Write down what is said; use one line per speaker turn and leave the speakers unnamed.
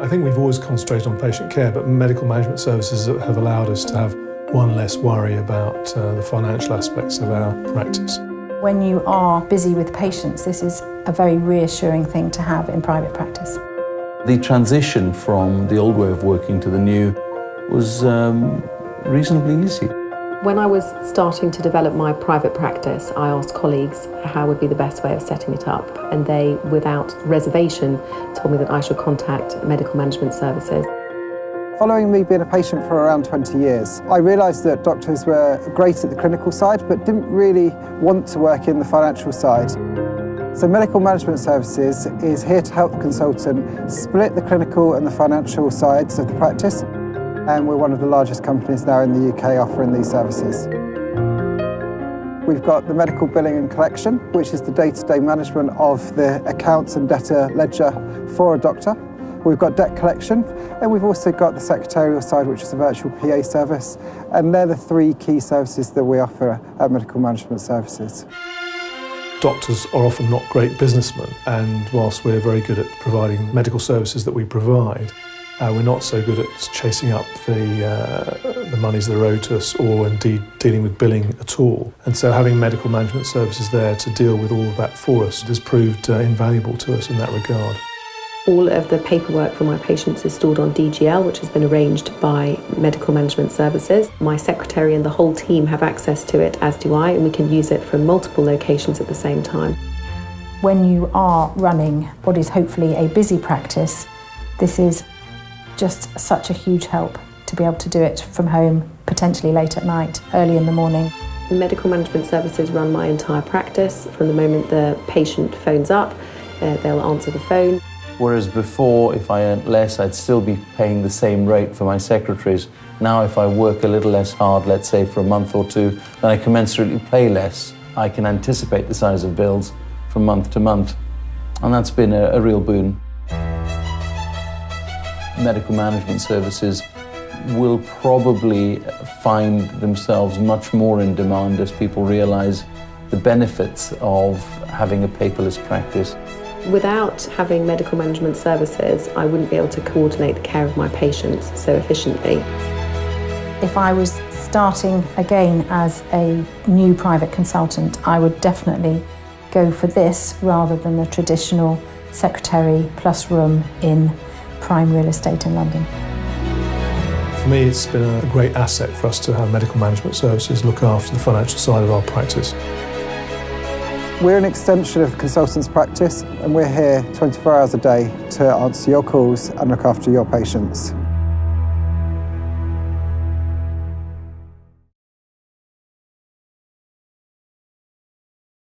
I think we've always concentrated on patient care, but medical management services have allowed us to have one less worry about the financial aspects of our practice.
When you are busy with patients, this is a very reassuring thing to have in private practice.
The transition from the old way of working to the new was reasonably easy.
When I was starting to develop my private practice, I asked colleagues how would be the best way of setting it up, and they, without reservation, told me that I should contact medical management services.
Following me being a patient for around 20 years, I realised that doctors were great at the clinical side but didn't really want to work in the financial side. So Medical Management Services is here to help the consultant split the clinical and the financial sides of the practice, and we're one of the largest companies now in the UK offering these services. We've got the medical billing and collection, which is the day-to-day management of the accounts and debtor ledger for a doctor. We've got debt collection, and we've also got the secretarial side, which is a virtual PA service, and they're the three key services that we offer at Medical Management Services.
Doctors are often not great businessmen, and whilst we're very good at providing medical services that we provide, we're not so good at chasing up the monies that are owed to us, or indeed dealing with billing at all. And so having medical management services there to deal with all of that for us has proved invaluable to us in that regard.
All of the paperwork for my patients is stored on DGL, which has been arranged by Medical Management Services. My secretary and the whole team have access to it, as do I, and we can use it from multiple locations at the same time.
When you are running what is hopefully a busy practice, this is just such a huge help to be able to do it from home, potentially late at night, early in the morning.
Medical Management Services run my entire practice. From the moment the patient phones up, they'll answer the phone.
Whereas before, if I earned less, I'd still be paying the same rate for my secretaries. Now, if I work a little less hard, let's say for a month or two, then I commensurately pay less. I can anticipate the size of bills from month to month, and that's been a real boon. Medical management services will probably find themselves much more in demand as people realise the benefits of having a paperless practice.
Without having medical management services, I wouldn't be able to coordinate the care of my patients so efficiently.
If I was starting again as a new private consultant, I would definitely go for this rather than the traditional secretary plus room in prime real estate in London.
For me, it's been a great asset for us to have medical management services look after the financial side of our practice.
We're an extension of the consultant's practice, and we're here 24 hours a day to answer your calls and look after your patients.